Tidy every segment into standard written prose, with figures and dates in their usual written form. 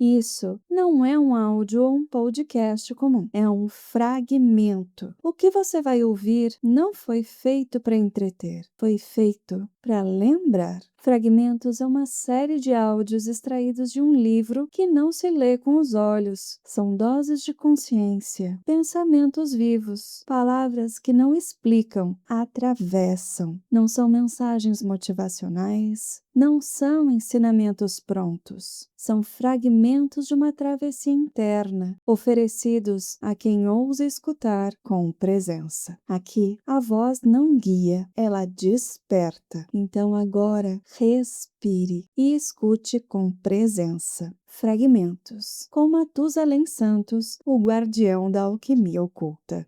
Isso não é um áudio ou um podcast comum, é um fragmento. O que você vai ouvir não foi feito para entreter, foi feito para lembrar. Fragmentos é uma série de áudios extraídos de um livro que não se lê com os olhos. São doses de consciência, pensamentos vivos, palavras que não explicam, atravessam. Não são mensagens motivacionais, não são ensinamentos prontos. São fragmentos de uma travessia interna, oferecidos a quem ousa escutar com presença. Aqui, a voz não guia, ela desperta. Então agora, respire e escute com presença. Fragmentos, com Matusalém Santos, o guardião da alquimia oculta.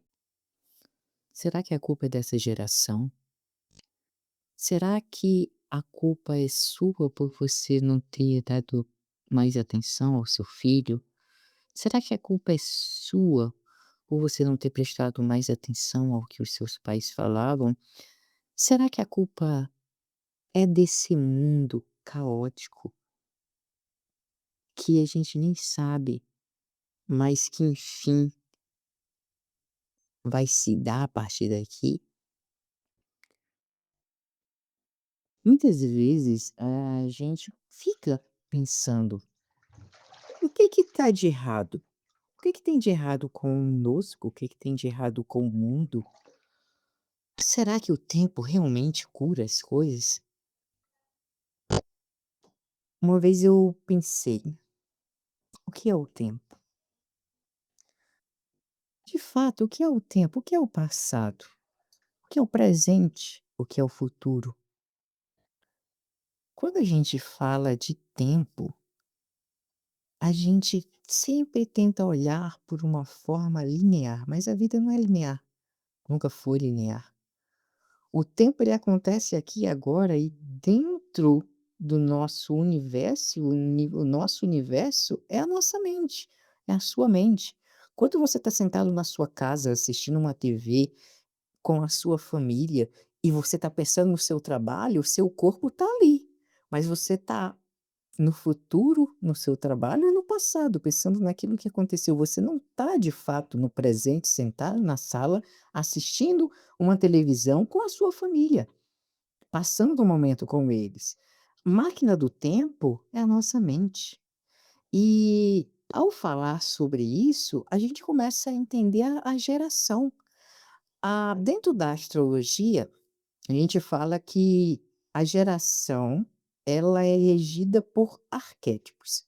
Será que a culpa é dessa geração? Será que a culpa é sua por você não ter dado mais atenção ao seu filho? Será que a culpa é sua por você não ter prestado mais atenção ao que os seus pais falavam? Será que a culpa é desse mundo caótico que a gente nem sabe, mas que enfim vai se dar a partir daqui? Muitas vezes a gente fica pensando: o que que tá de errado? O que que tem de errado conosco? O que que tem de errado com o mundo? Será que o tempo realmente cura as coisas? Uma vez eu pensei: o que é o tempo? De fato, o que é o tempo? O que é o passado? O que é o presente? O que é o futuro? Quando a gente fala de tempo, a gente sempre tenta olhar por uma forma linear, mas a vida não é linear, nunca foi linear. O tempo ele acontece aqui e agora e dentro do nosso universo, o nosso universo é a nossa mente, é a sua mente. Quando você está sentado na sua casa assistindo uma TV com a sua família e você está pensando no seu trabalho, o seu corpo está ali, mas você está no futuro, no seu trabalho e no passado, pensando naquilo que aconteceu. Você não está de fato no presente, sentado na sala, assistindo uma televisão com a sua família, passando um momento com eles. Máquina do tempo é a nossa mente. E ao falar sobre isso, a gente começa a entender a geração. Dentro da astrologia, a gente fala que a geração ela é regida por arquétipos.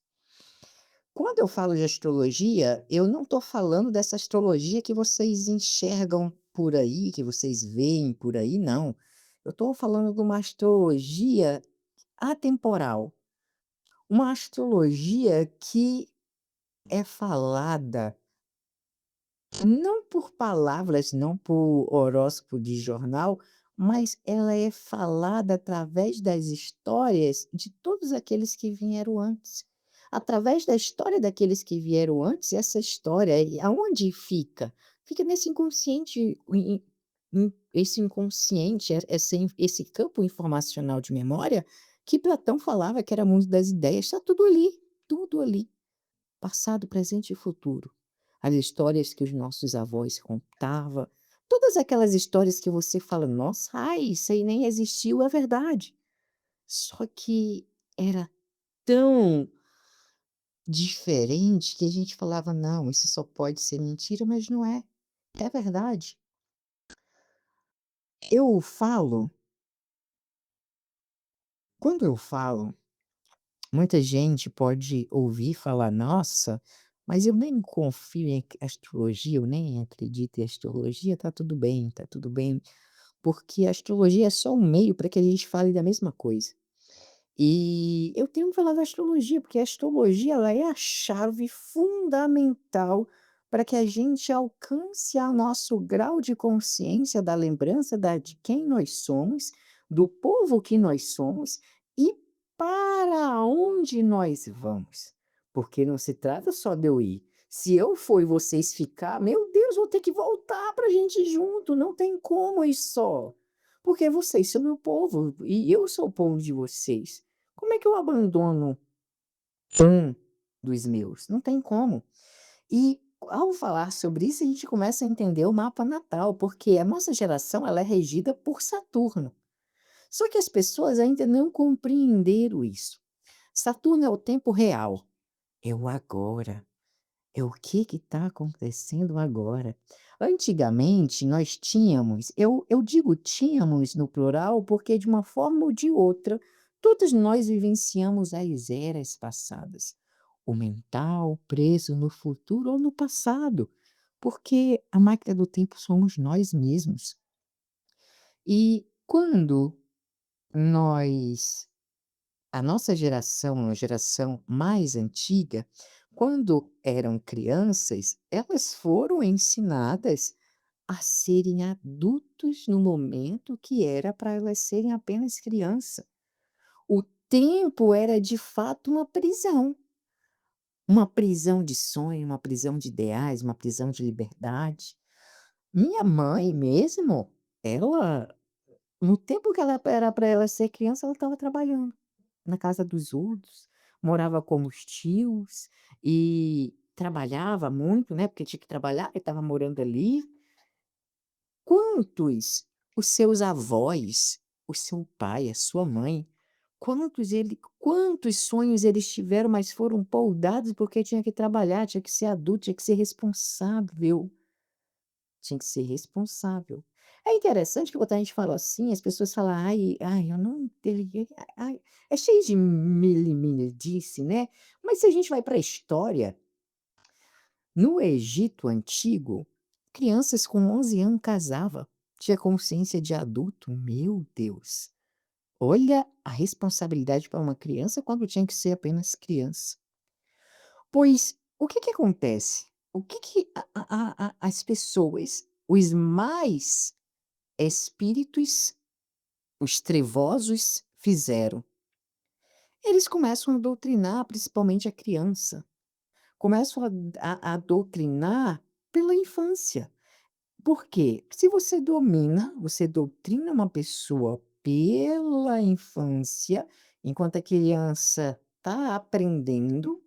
Quando eu falo de astrologia, eu não estou falando dessa astrologia que vocês enxergam por aí, que vocês veem por aí, não. Eu estou falando de uma astrologia atemporal, uma astrologia que é falada não por palavras, não por horóscopo de jornal, mas ela é falada através das histórias de todos aqueles que vieram antes. Através da história daqueles que vieram antes, essa história, aonde fica? Fica nesse inconsciente, esse inconsciente, esse campo informacional de memória que Platão falava que era mundo das ideias, está tudo ali, passado, presente e futuro. As histórias que os nossos avós contavam, todas aquelas histórias que você fala: "Nossa, ai, isso aí nem existiu", é verdade. Só que era tão diferente que a gente falava: "Não, isso só pode ser mentira", mas não é, é verdade. Eu falo quando eu falo, muita gente pode ouvir e falar: "Nossa, mas eu nem confio em astrologia, eu nem acredito em astrologia", tá tudo bem. Porque a astrologia é só um meio para que a gente fale da mesma coisa. E eu tenho que falar da astrologia, porque a astrologia ela é a chave fundamental para que a gente alcance a nosso grau de consciência da lembrança de quem nós somos, do povo que nós somos e para onde nós vamos. Porque não se trata só de eu ir. Se eu for e vocês ficar, meu Deus, vou ter que voltar para a gente ir junto, não tem como ir só. Porque vocês são meu povo e eu sou o povo de vocês. Como é que eu abandono um dos meus, não tem como. E ao falar sobre isso, a gente começa a entender o mapa natal, porque a nossa geração ela é regida por Saturno. Só que as pessoas ainda não compreenderam isso. Saturno é o tempo real, é o agora. É o que está acontecendo agora. Antigamente, nós tínhamos, eu digo tínhamos no plural, porque de uma forma ou de outra, todos nós vivenciamos as eras passadas. O mental preso no futuro ou no passado, porque a máquina do tempo somos nós mesmos. E quando nós a nossa geração, a geração mais antiga, quando eram crianças, elas foram ensinadas a serem adultos no momento que era para elas serem apenas criança. O tempo era de fato uma prisão de sonho, uma prisão de ideais, uma prisão de liberdade. Minha mãe mesmo, ela, no tempo que ela era para ela ser criança, ela estava trabalhando na casa dos outros, morava com os tios e trabalhava muito, né, porque tinha que trabalhar e estava morando ali. Quantos os seus avós, o seu pai, a sua mãe, quantos sonhos eles tiveram, mas foram poldados porque tinha que trabalhar, tinha que ser adulto, tinha que ser responsável. Tinha que ser responsável. É interessante que quando a gente fala assim, as pessoas falam: "Ai, eu não teria ai", é cheio de mili-mili-disse, né. Mas se a gente vai para a história, no Egito antigo, crianças com 11 anos casava, tinha consciência de adulto, meu Deus. Olha a responsabilidade para uma criança quando tinha que ser apenas criança. Pois, o que que acontece? O que que as pessoas, os mais espíritos, os trevosos, fizeram? Eles começam a doutrinar principalmente a criança, começam a doutrinar pela infância. Por quê? Se você domina, você doutrina uma pessoa pela infância, enquanto a criança está aprendendo,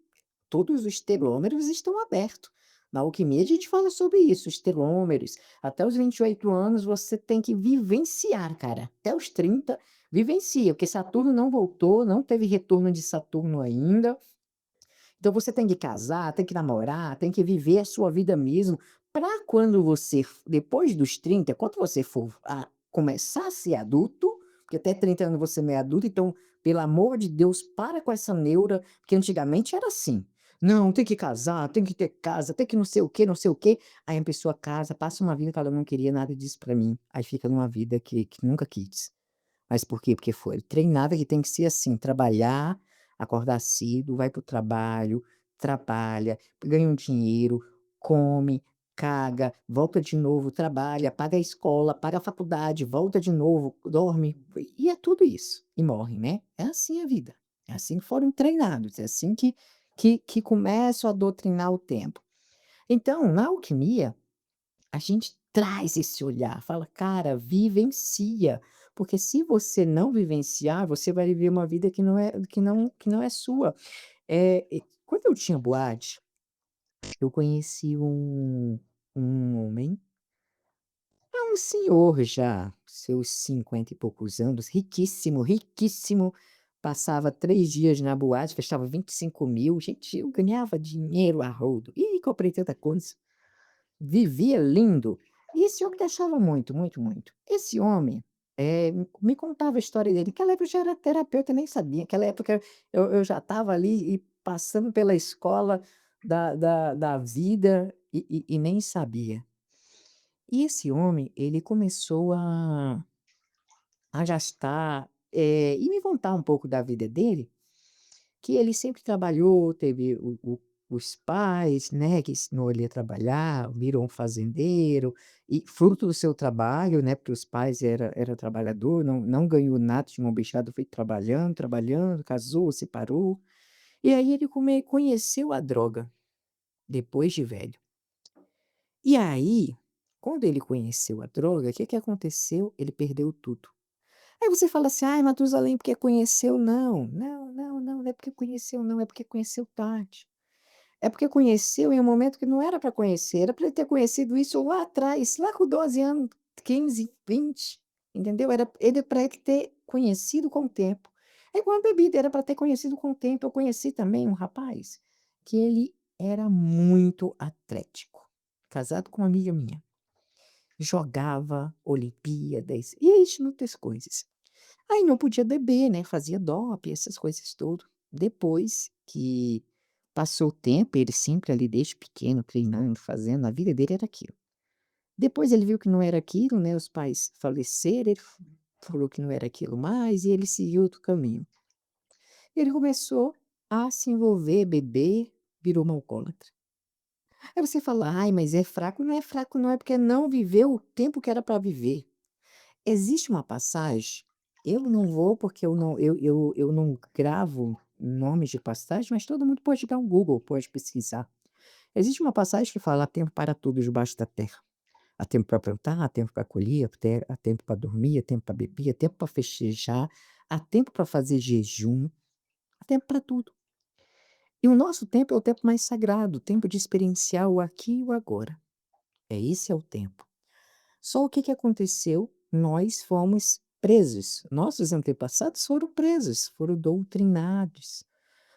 todos os telômeros estão abertos. Na alquimia a gente fala sobre isso, os telômeros. Até os 28 anos você tem que vivenciar, cara. Até os 30 vivencia, porque Saturno não voltou, não teve retorno de Saturno ainda. Então você tem que casar, tem que namorar, tem que viver a sua vida mesmo, para quando você depois dos 30, quando você for a começar a ser adulto, porque até 30 anos você não é adulto, então, pelo amor de Deus, para com essa neura, porque antigamente era assim: "Não, tem que casar, tem que ter casa, tem que não sei o quê, não sei o quê". Aí a pessoa casa, passa uma vida que ela não queria nada disso pra mim, aí fica numa vida que nunca quis. Mas por quê? Porque foi treinada que tem que ser assim, trabalhar, acordar cedo, vai para o trabalho, trabalha, ganha um dinheiro, come, caga, volta de novo, trabalha, paga a escola, paga a faculdade, volta de novo, dorme, e é tudo isso, e morre, né. É assim a vida, é assim que foram treinados, é assim que começam a doutrinar o tempo. Então, na alquimia a gente traz esse olhar, fala: "Cara, vivencia", porque se você não vivenciar, você vai viver uma vida que não é sua. Quando eu tinha boate, eu conheci um homem, um senhor já, seus 50 e poucos anos, riquíssimo, riquíssimo, passava 3 dias na boate, fechava 25.000, gente, eu ganhava dinheiro a rodo. Ih, comprei tanta coisa. Vivia lindo. E esse homem gastava muito, muito, muito. Esse homem, me contava a história dele. Naquela época eu já era terapeuta, nem sabia. Naquela época eu já estava ali e passando pela escola da vida e nem sabia. E esse homem, ele começou a gastar, e me contar um pouco da vida dele, que ele sempre trabalhou, teve os pais, né, que ensinou ele a trabalhar, virou um fazendeiro, e fruto do seu trabalho, né, porque os pais era trabalhador, não ganhou nada, tinha um bichado, foi trabalhando, trabalhando, casou, separou, e aí ele conheceu a droga, depois de velho. E aí, quando ele conheceu a droga, o que que aconteceu? Ele perdeu tudo. Aí você fala assim: "Ai, Matusalém porque conheceu", não, não, não, não, não é porque conheceu não, é porque conheceu tarde. É porque conheceu em um momento que não era para conhecer, era para ele ter conhecido isso lá atrás, lá com 12 anos, 15, 20, entendeu? Era para ele ter conhecido com o tempo. É igual a bebida, era para ter conhecido com o tempo. Eu conheci também um rapaz que ele era muito atlético, casado com uma amiga minha. Jogava Olimpíadas e isso, muitas coisas. Aí não podia beber, né, fazia doping, essas coisas tudo. Depois que passou o tempo, ele sempre ali desde pequeno treinando, fazendo, a vida dele era aquilo. Depois ele viu que não era aquilo, né, os pais faleceram, ele falou que não era aquilo mais e ele seguiu outro caminho. Ele começou a se envolver, beber, virou um alcoólatra. Aí você fala: "Ai, mas é fraco", não é fraco não, é porque não viveu o tempo que era para viver. Existe uma passagem, eu não vou porque eu não gravo nomes de passagem, mas todo mundo pode dar um Google, pode pesquisar. Existe uma passagem que fala: "Há tempo para tudo debaixo da terra. Há tempo para plantar, há tempo para colher, há tempo para dormir, há tempo para beber, há tempo para festejar, há tempo para fazer jejum, há tempo para tudo". E o nosso tempo é o tempo mais sagrado, o tempo de experienciar o aqui e o agora. Esse é o tempo. Só o que que aconteceu? Nós fomos presos. Nossos antepassados foram presos, foram doutrinados.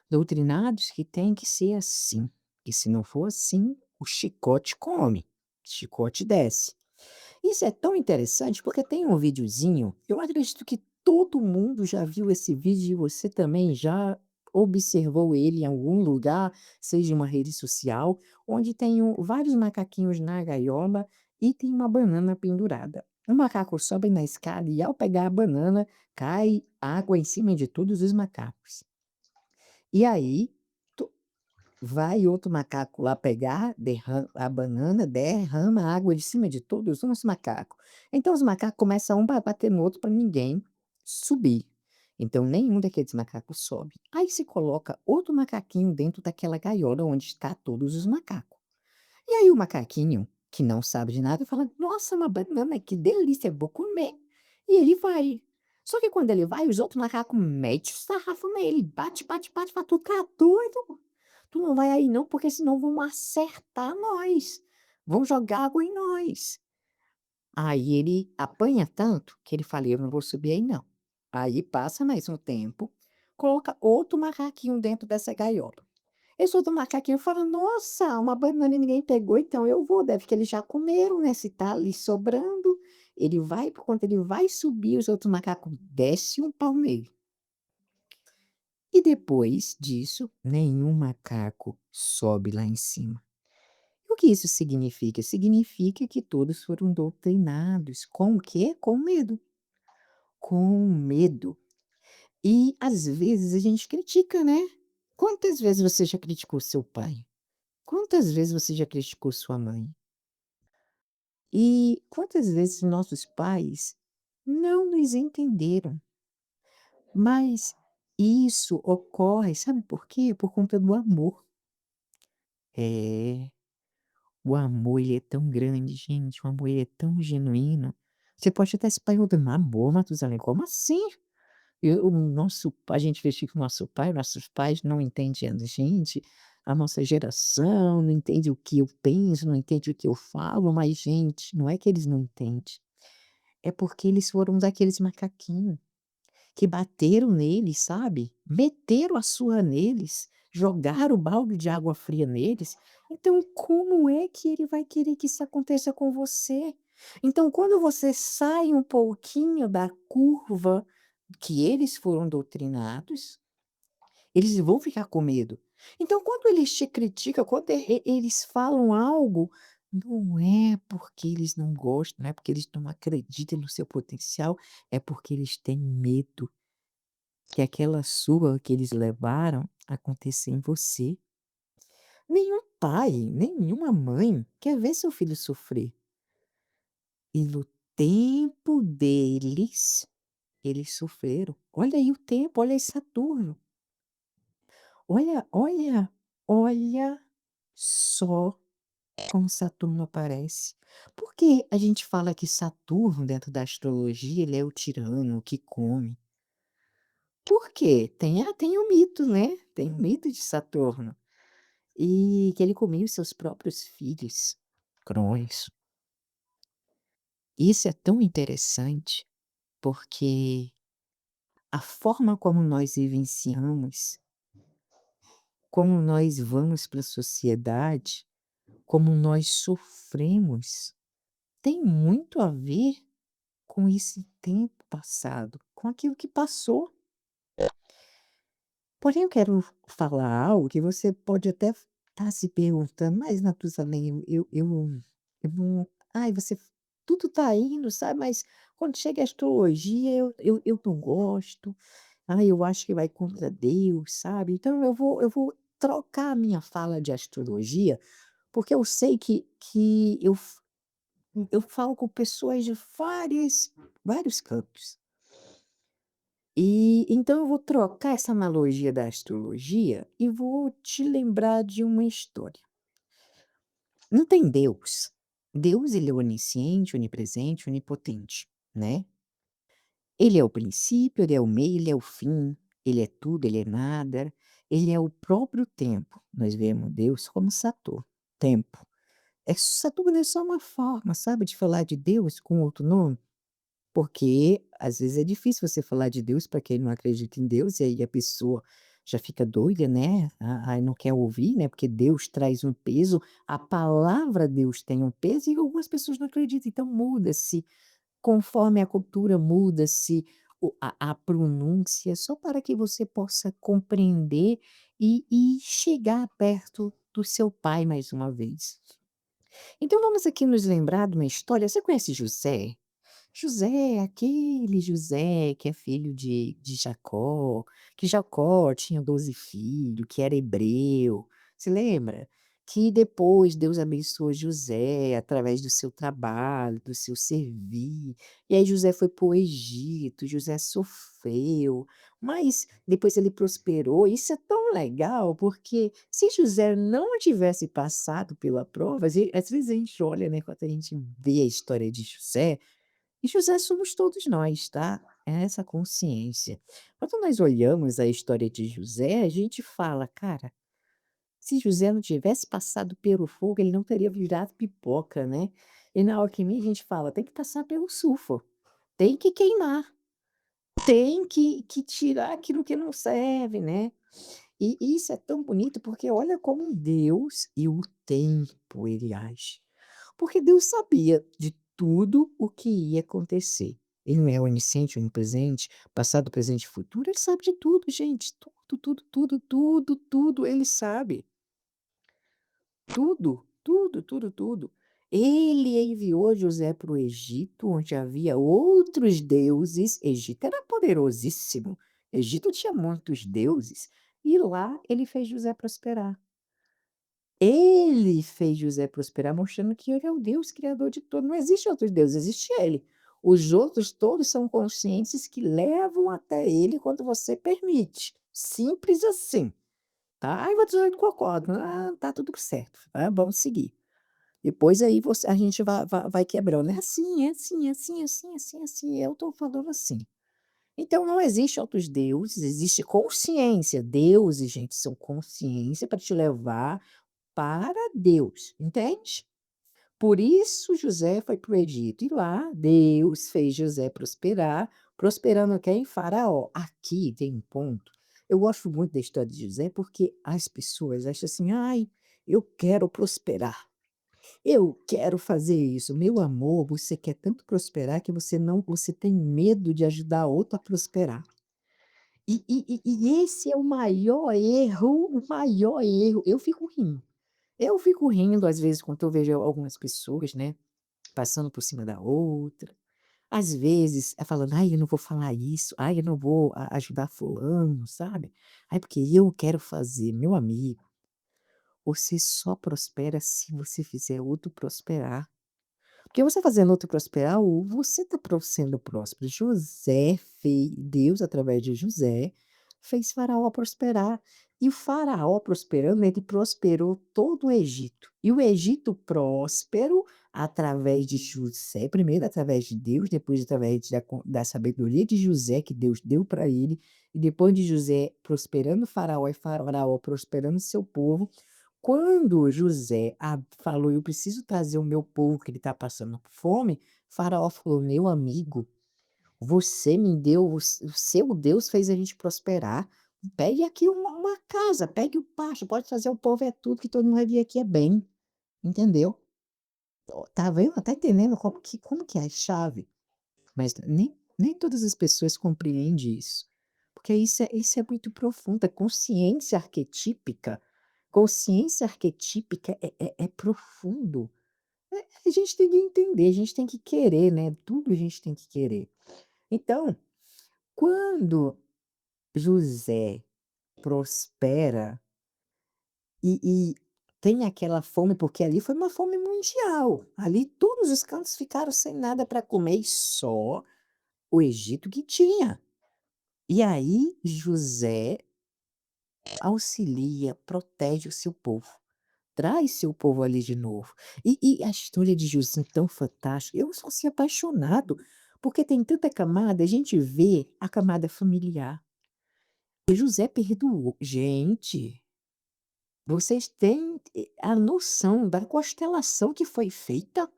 Doutrinados que tem que ser assim. E se não for assim, o chicote come, o chicote desce. Isso é tão interessante porque tem um videozinho, eu acredito que todo mundo já viu esse vídeo e você também já observou ele em algum lugar, seja em uma rede social, onde tem vários macaquinhos na gaiola e tem uma banana pendurada. O macaco sobe na escada e ao pegar a banana, cai água em cima de todos os macacos. E aí, vai outro macaco lá pegar, derrama a banana, derrama água de cima de todos os macacos. Então os macacos começam um a bater no outro para ninguém subir. Então nenhum daqueles macacos sobe. Aí se coloca outro macaquinho dentro daquela gaiola onde está todos os macacos. E aí o macaquinho, que não sabe de nada, fala: "Nossa, uma banana, que delícia, vou comer". E ele vai. Só que quando ele vai, os outros macacos metem o sarrafo nele, bate, bate, bate, fala: "Tu tá doido? Tu não vai aí não, porque senão vão acertar nós, vão jogar água em nós". Aí ele apanha tanto que ele fala: "Eu não vou subir aí não". Aí passa mais um tempo, coloca outro macaquinho dentro dessa gaiola. Esse outro macaquinho fala: "Nossa, uma banana e ninguém pegou, então eu vou, deve que eles já comeram, né, se tá ali sobrando". Ele vai, por quando ele vai subir, os outros macacos desce um pau nele. E depois disso, nenhum macaco sobe lá em cima. O que isso significa? Significa que todos foram doutrinados com o quê? Com medo. Com medo. E às vezes a gente critica, né? Quantas vezes você já criticou seu pai? Quantas vezes você já criticou sua mãe? E quantas vezes nossos pais não nos entenderam? Mas isso ocorre, sabe por quê? Por conta do amor. É, o amor ele é tão grande, gente, o amor ele é tão genuíno. Você pode até se perguntar: "Amor, Matusalém, como assim?" O nosso pai, a gente vê que o nosso pai, nossos pais não entendem a gente, a nossa geração não entende o que eu penso, não entende o que eu falo, mas gente, não é que eles não entendem, é porque eles foram daqueles macaquinho que bateram neles, sabe, meteram a surra neles, jogaram o balde de água fria neles, então como é que ele vai querer que isso aconteça com você? Então quando você sai um pouquinho da curva que eles foram doutrinados, eles vão ficar com medo. Então quando eles te criticam, quando eles falam algo, não é porque eles não gostam, não é porque eles não acreditam no seu potencial, é porque eles têm medo que aquela surra que eles levaram aconteça em você. Nenhum pai, nenhuma mãe quer ver seu filho sofrer. E no tempo deles, eles sofreram. Olha aí o tempo, olha aí Saturno. Olha só como Saturno aparece. Por que a gente fala que Saturno, dentro da astrologia, ele é o tirano, o que come? Por quê? Tem o mito, né, tem o mito de Saturno. e que ele comia os seus próprios filhos, crões. Isso é tão interessante, porque a forma como nós vivenciamos, como nós vamos para a sociedade, como nós sofremos, tem muito a ver com esse tempo passado, com aquilo que passou. Porém, eu quero falar algo que você pode até estar se perguntando: "Mas Natusalém, eu não, ai, você tudo tá indo, sabe, mas quando chega a astrologia eu não gosto. Ai, eu acho que vai contra Deus, sabe. Então eu vou trocar a minha fala de astrologia, porque eu sei que eu falo com pessoas de vários cantos. E então eu vou trocar essa analogia da astrologia e vou te lembrar de uma história. Não tem Deus. Deus, ele é onisciente, onipresente, onipotente, né. Ele é o princípio, ele é o meio, ele é o fim, ele é tudo, ele é nada, ele é o próprio tempo. Nós vemos Deus como Saturno, tempo. Saturno é só uma forma, sabe, de falar de Deus com outro nome. Porque, às vezes, é difícil você falar de Deus para quem não acredita em Deus, e aí a pessoa já fica doida, né, aí não quer ouvir, né, porque Deus traz um peso, a palavra Deus tem um peso e algumas pessoas não acreditam, então muda-se, conforme a cultura muda-se a pronúncia, só para que você possa compreender e chegar perto do seu pai mais uma vez. Então vamos aqui nos lembrar de uma história. Você conhece José? José, aquele José que é filho de Jacó, que Jacó tinha 12 filhos, que era hebreu, se lembra? Que depois Deus abençoou José através do seu trabalho, do seu servir, e aí José foi para o Egito, José sofreu, mas depois ele prosperou. Isso é tão legal, porque se José não tivesse passado pela prova, às vezes a gente olha, né, quando a gente vê a história de José, e José somos todos nós, tá? É essa consciência. Quando nós olhamos a história de José, a gente fala: "Cara, se José não tivesse passado pelo fogo, ele não teria virado pipoca, né?". E na alquimia a gente fala: "Tem que passar pelo sulfuro, tem que queimar, tem que tirar aquilo que não serve", né? E isso é tão bonito, porque olha como Deus e o tempo ele age. Porque Deus sabia de tudo o que ia acontecer. Ele não é onisciente, onipresente, passado, presente e futuro, ele sabe de tudo, gente. Tudo, tudo, tudo, tudo, tudo ele sabe. Tudo, tudo, tudo, tudo. Ele enviou José para o Egito, onde havia outros deuses. Egito era poderosíssimo. Egito tinha muitos deuses. E lá ele fez José prosperar. Ele fez José prosperar, mostrando que ele é o Deus criador de tudo. Não existe outro Deus, existe ele. Os outros todos são consciências que levam até ele quando você permite. Simples assim, tá? "Ai, mas eu não concordo". "Ah, tá tudo certo, vamos seguir". Depois aí a gente vai quebrando. "É assim, é assim, é assim, é assim, é assim, é assim, eu estou falando assim". Então não existe outros deuses, existe consciência. Deuses, gente, são consciência para te levar para Deus, entende? Por isso José foi para o Egito e lá Deus fez José prosperar, prosperando quem? Faraó. Aqui tem um ponto, eu gosto muito da história de José, porque as pessoas acham assim: "Ai, eu quero prosperar, eu quero fazer isso". Meu amor, você quer tanto prosperar que você tem medo de ajudar outro a prosperar. E esse é o maior erro, o maior erro. Eu fico rindo às vezes quando eu vejo algumas pessoas, né, passando por cima da outra, às vezes, falando: "Ai, eu não vou falar isso. Ai, eu não vou ajudar fulano", sabe. "Ai, porque eu quero fazer". Meu amigo, você só prospera se você fizer outro prosperar. Porque você fazendo outro prosperar, você está sendo próspero. José fez Deus, através de José, fez Faraó prosperar. E o Faraó prosperando, ele prosperou todo o Egito. E o Egito próspero, através de José, primeiro através de Deus, depois através da sabedoria de José, que Deus deu para ele, e depois de José prosperando Faraó e Faraó prosperando seu povo, Quando José falou: "Eu preciso trazer o meu povo que ele está passando fome", Faraó falou: "Meu amigo, você me deu o seu Deus fez a gente prosperar, pegue aqui uma casa, pegue o pasto, pode trazer o povo, é tudo que todo mundo vai vir aqui é bem", entendeu? Ó, tá vendo? Tá entendendo como que é a chave? Mas nem todas as pessoas compreendem isso, porque isso é muito profundo, a consciência arquetípica é profundo. A gente tem que entender, a gente tem que querer, né, tudo a gente tem que querer. Então, quando José prospera e tem aquela fome, porque ali foi uma fome mundial, ali todos os cantos ficaram sem nada para comer e só o Egito que tinha. E aí José auxilia, protege o seu povo, traz seu povo ali de novo. E a história de José é tão fantástica, eu sou assim apaixonado, porque tem tanta camada, a gente vê a camada familiar. E José perdoou. Gente, vocês têm a noção da constelação que foi feita?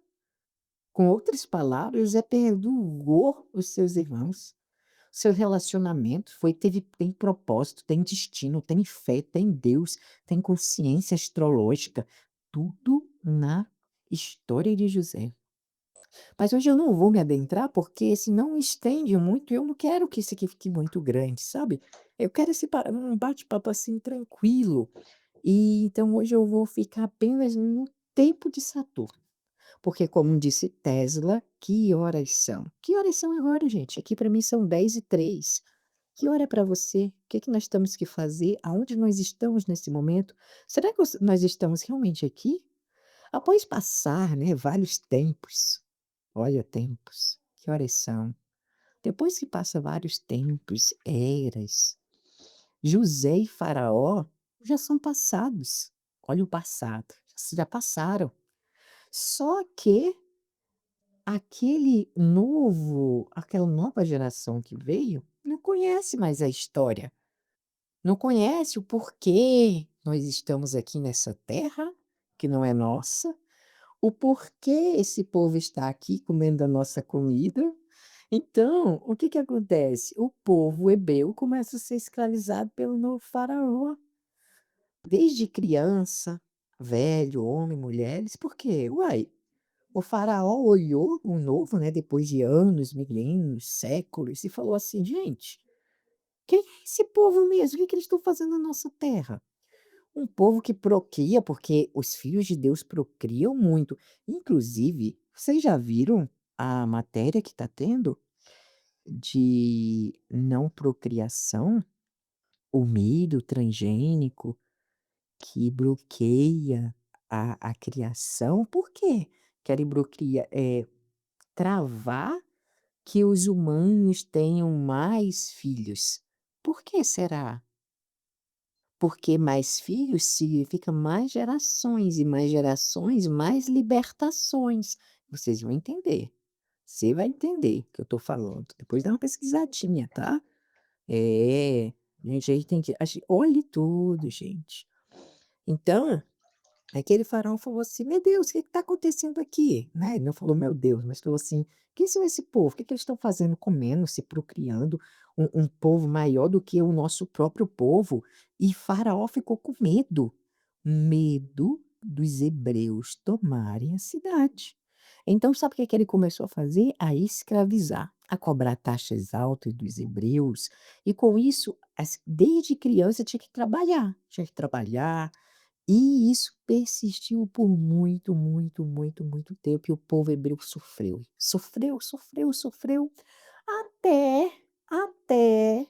Com outras palavras, José perdoou os seus irmãos. Seu relacionamento tem propósito, tem destino, tem fé, tem Deus, tem consciência astrológica, tudo na história de José. Mas hoje eu não vou me adentrar, porque senão estende muito e eu não quero que isso aqui fique muito grande, sabe? Eu quero um bate-papo assim tranquilo. E então hoje eu vou ficar apenas no tempo de Saturno. Porque, como disse Tesla, que horas são? Que horas são agora, gente? Aqui para mim são 10h03. Que hora é para você? O que que nós temos que fazer? Aonde nós estamos nesse momento? Será que nós estamos realmente aqui? Após passar, né, vários tempos, olha, tempos, que horas são? Depois que passa vários tempos, eras, José e Faraó já são passados. Olha o passado, já passaram. Só que aquela nova geração que veio, não conhece mais a história. Não conhece o porquê nós estamos aqui nessa terra, que não é nossa, o porquê esse povo está aqui comendo a nossa comida. Então, o que que acontece? O povo hebreu começa a ser escravizado pelo novo faraó, desde criança, velho, homem, mulheres. Por quê? Uai, o faraó olhou o novo, né, depois de anos, milênios, séculos, e falou assim: "Gente, quem é esse povo mesmo? O que que eles estão fazendo na nossa terra?" Um povo que procria, porque os filhos de Deus procriam muito. Inclusive, vocês já viram a matéria que está tendo de não procriação? O medo transgênico que bloqueia a criação. Por quê que ele bloqueia? Travar que os humanos tenham mais filhos. Por que será? Porque mais filhos significa mais gerações, mais libertações. Vocês vão entender. Você vai entender o que eu tô falando. Depois dá uma pesquisadinha, tá? É, gente, aí tem que olhe tudo, gente. Então, aquele faraó falou assim: "Meu Deus, o que está acontecendo aqui?", né, ele não falou: "Meu Deus", mas falou assim: "Quem são esse povo? O que que eles estão fazendo? Comendo, se procriando, um povo maior do que o nosso próprio povo". E Faraó ficou com medo, medo dos hebreus tomarem a cidade. Então sabe o que que ele começou a fazer? A escravizar, a cobrar taxas altas dos hebreus, e com isso, desde criança tinha que trabalhar, e isso persistiu por muito, muito, muito, muito tempo, e o povo hebreu sofreu. Sofreu, sofreu, sofreu, até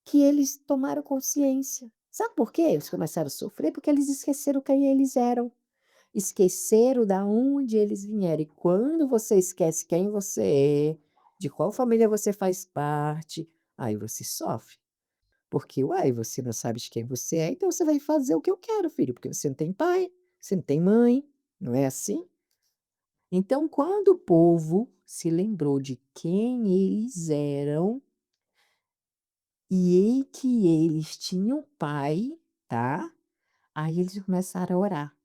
que eles tomaram consciência. Sabe por quê eles começaram a sofrer? Porque eles esqueceram quem eles eram, esqueceram da onde eles vieram. E quando você esquece quem você é, de qual família você faz parte, aí você sofre. Porque, uai, você não sabe de quem você é, então você vai fazer o que eu quero, filho, porque você não tem pai, você não tem mãe, não é assim? Então, quando o povo se lembrou de quem eles eram e em que eles tinham pai, tá? Aí eles começaram a orar.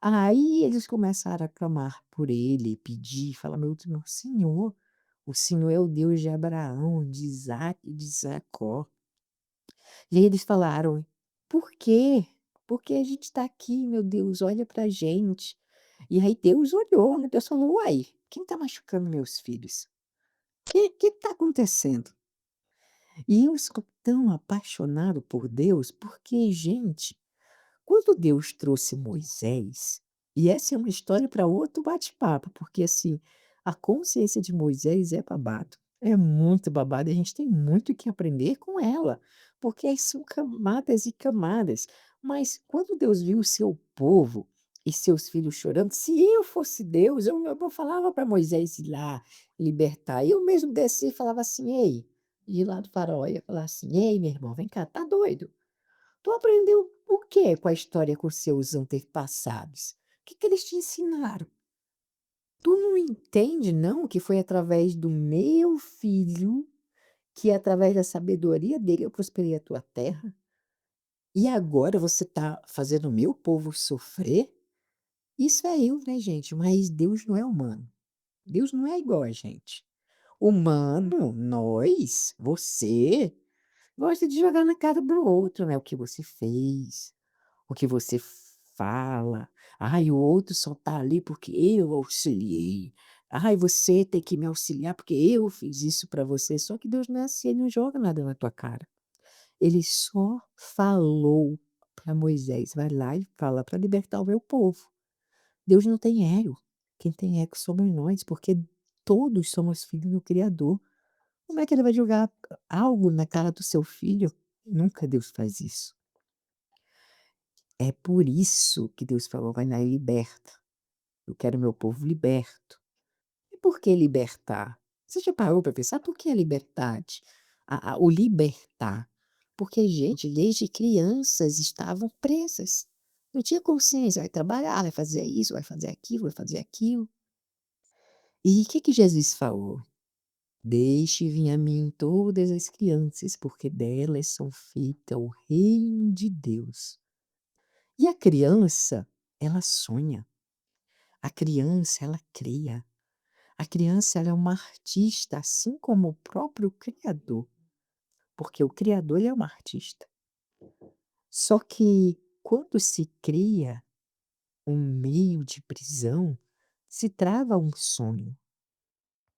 Aí eles começaram a clamar por ele, pedir, falar: "Meu Senhor, o Senhor é o Deus de Abraão, de Isaque e de Jacó". E aí eles falaram: "Por quê? Porque a gente está aqui, meu Deus, olha pra gente". E aí Deus olhou, né, Deus falou: "Uai, quem está machucando meus filhos? Que está acontecendo?". E eu sou tão apaixonado por Deus, porque, gente, quando Deus trouxe Moisés, e essa é uma história para outro bate-papo, porque assim, a consciência de Moisés é babado, é muito babado e a gente tem muito que aprender com ela, porque aí são camadas e camadas. Mas quando Deus viu o seu povo e seus filhos chorando, se eu fosse Deus, eu falava para Moisés ir lá libertar, eu mesmo descia e falava assim: "Ei", de lá do faraó, ia falar assim: "Ei, meu irmão, vem cá, tá doido? Tu aprendeu o quê com a história com seus antepassados? O que que eles te ensinaram? Tu não entende não que foi através do meu filho, que através da sabedoria dele eu prosperei a tua terra, e agora você tá fazendo o meu povo sofrer?" Isso é eu, né, gente, mas Deus não é humano. Deus não é igual a gente. Humano, nós, você, gosta de jogar na cara do outro, né, o que você fez. O que você fala. "Ai, o outro só tá ali porque eu auxiliei. Ai, você tem que me auxiliar porque eu fiz isso para você", só que Deus não é assim, ele não joga nada na tua cara. Ele só falou para Moisés: "Vai lá e fala para libertar o meu povo". Deus não tem ego, quem tem ego somos nós, porque todos somos filhos do Criador. Como é que ele vai jogar algo na cara do seu filho? Nunca Deus faz isso. É por isso que Deus falou: "Vai lá e liberta. Eu quero meu povo liberto". E por que libertar? Você já parou para pensar por que a liberdade? O libertar? Porque, gente, desde crianças estavam presas. Não tinha consciência, vai trabalhar, vai fazer isso, vai fazer aquilo, vai fazer aquilo. E o que que Jesus falou? "Deixe vir a mim todas as crianças, porque delas são feita o reino de Deus". E a criança, ela sonha. A criança, ela cria. A criança, ela é uma artista, assim como o próprio criador, porque o criador, ele é um artista. Só que quando se cria um meio de prisão, se trava um sonho.